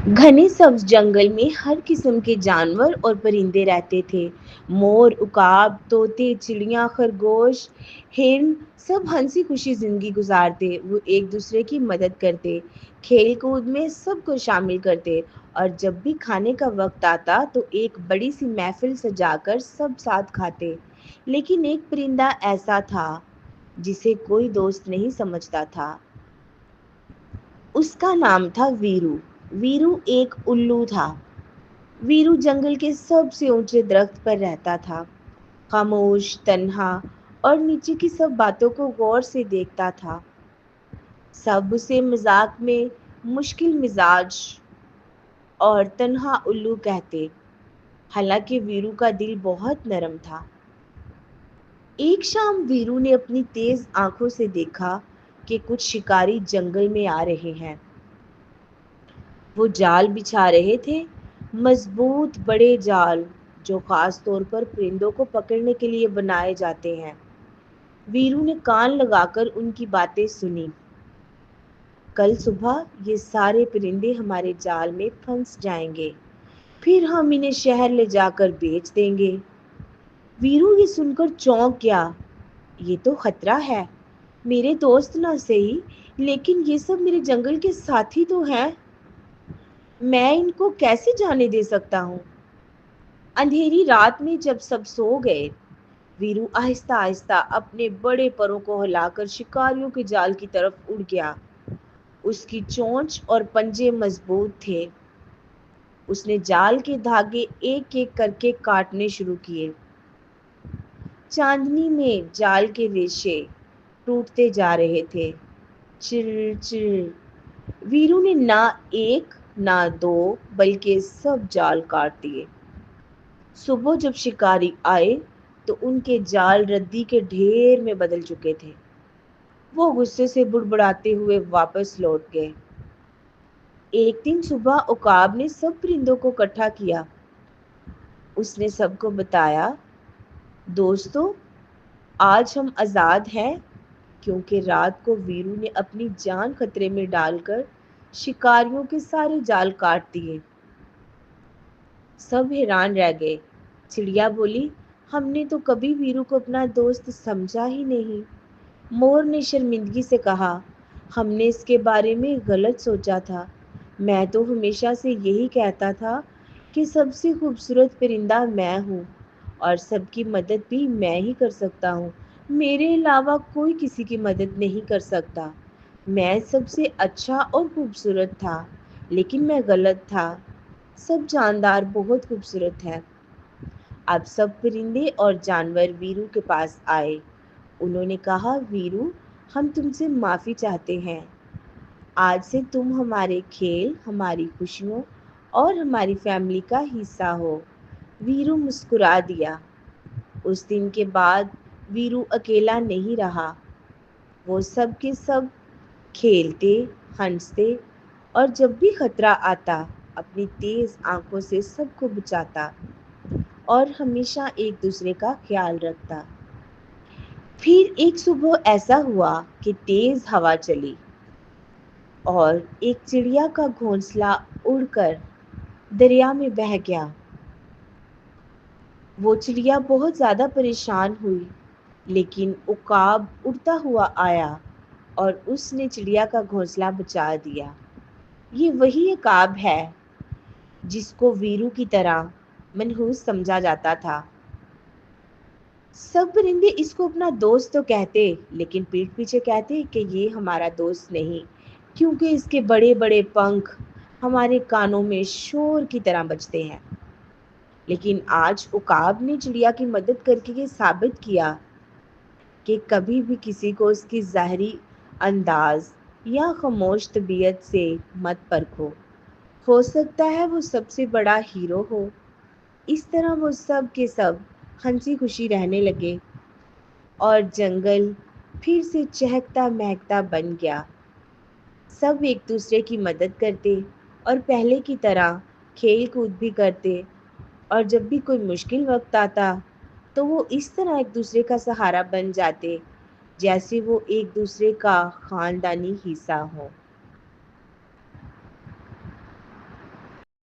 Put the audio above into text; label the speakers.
Speaker 1: घने सब्ज जंगल में हर किस्म के जानवर और परिंदे रहते थे। मोर, उकाब, तोते, चिड़िया, खरगोश, हिरन सब हंसी खुशी जिंदगी गुजारते। वो एक दूसरे की मदद करते, खेल कूद में सबको शामिल करते, और जब भी खाने का वक्त आता तो एक बड़ी सी महफिल सजाकर सब साथ खाते। लेकिन एक परिंदा ऐसा था जिसे कोई दोस्त नहीं समझता था। उसका नाम था वीरू। वीरू एक उल्लू था। वीरू जंगल के सबसे ऊंचे दरख्त पर रहता था, खामोश, तन्हा और नीचे की सब बातों को गौर से देखता था। सब उसे मजाक में मुश्किल मिजाज और तन्हा उल्लू कहते। हालांकि वीरू का दिल बहुत नरम था। एक शाम वीरू ने अपनी तेज आंखों से देखा कि कुछ शिकारी जंगल में आ रहे हैं। वो जाल बिछा रहे थे, मजबूत बड़े जाल जो खास तौर पर परिंदों को पकड़ने के लिए बनाए जाते हैं। वीरू ने कान लगाकर उनकी बातें सुनी। कल सुबह ये सारे परिंदे हमारे जाल में फंस जाएंगे, फिर हम इन्हें शहर ले जाकर बेच देंगे। वीरू ये सुनकर चौंक गया। ये तो खतरा है। मेरे दोस्त ना सही, लेकिन ये सब मेरे जंगल के साथी तो हैं। मैं इनको कैसे जाने दे सकता हूँ। अंधेरी रात में जब सब सो गए, वीरू आहिस्ता आहिस्ता अपने बड़े परों को हिलाकर शिकारियों के जाल की तरफ उड़ गया। उसकी चोंच और पंजे मजबूत थे। उसने जाल के धागे एक एक करके काटने शुरू किए। चांदनी में जाल के रेशे टूटते जा रहे थे। चिर चिर। वीरू ने ना एक ना दो बल्कि सब जाल काट दिए। सुबह जब शिकारी आए तो उनके जाल रद्दी के ढेर में बदल चुके थे। वो गुस्से से बुड़बुड़ाते हुए वापस लौट गए। एक दिन सुबह उकाब ने सब परिंदों को इकट्ठा किया। उसने सबको बताया, दोस्तों, आज हम आज़ाद हैं क्योंकि रात को वीरू ने अपनी जान खतरे में डालकर शिकारियों के सारे जाल काट दिए। सब हैरान रह गए। चिड़िया बोली, हमने तो कभी वीरू को अपना दोस्त समझा ही नहीं। मोर ने शर्मिंदगी से कहा, हमने इसके बारे में गलत सोचा था। मैं तो हमेशा से यही कहता था कि सबसे खूबसूरत परिंदा मैं हूँ और सबकी मदद भी मैं ही कर सकता हूँ। मेरे अलावा कोई किसी की मदद नहीं कर सकता। मैं सबसे अच्छा और खूबसूरत था, लेकिन मैं गलत था। सब जानदार बहुत खूबसूरत है। अब सब परिंदे और जानवर वीरू के पास आए। उन्होंने कहा, वीरू, हम तुमसे माफ़ी चाहते हैं। आज से तुम हमारे खेल, हमारी खुशियों और हमारी फैमिली का हिस्सा हो। वीरू मुस्कुरा दिया। उस दिन के बाद वीरू अकेला नहीं रहा। वो सब के सब खेलते, हंसते और जब भी खतरा आता अपनी तेज आंखों से सबको बचाता और हमेशा एक दूसरे का ख्याल रखता। फिर एक सुबह ऐसा हुआ कि तेज हवा चली और एक चिड़िया का घोंसला उड़कर दरिया में बह गया। वो चिड़िया बहुत ज़्यादा परेशान हुई, लेकिन उकाब उड़ता हुआ आया और उसने चिड़िया का घोंसला बचा दिया। ये वही उकाब है जिसको वीरू की तरह मनहूस समझा जाता था। सब परिंदे इसको अपना दोस्त तो कहते, लेकिन पीठ पीछे कहते कि ये हमारा दोस्त नहीं, क्योंकि इसके बड़े बड़े पंख हमारे कानों में शोर की तरह बजते हैं। लेकिन आज उकाब ने चिड़िया की मदद करके ये साबित किया कि कभी भी किसी को उसकी ज़ाहरी अंदाज या खामोश तबीयत से मत परखो। हो सकता है वो सबसे बड़ा हीरो हो। इस तरह वो सब के सब हंसी खुशी रहने लगे और जंगल फिर से चहकता महकता बन गया। सब एक दूसरे की मदद करते और पहले की तरह खेल कूद भी करते, और जब भी कोई मुश्किल वक्त आता तो वो इस तरह एक दूसरे का सहारा बन जाते जैसे वो एक दूसरे का खानदानी हिस्सा हो।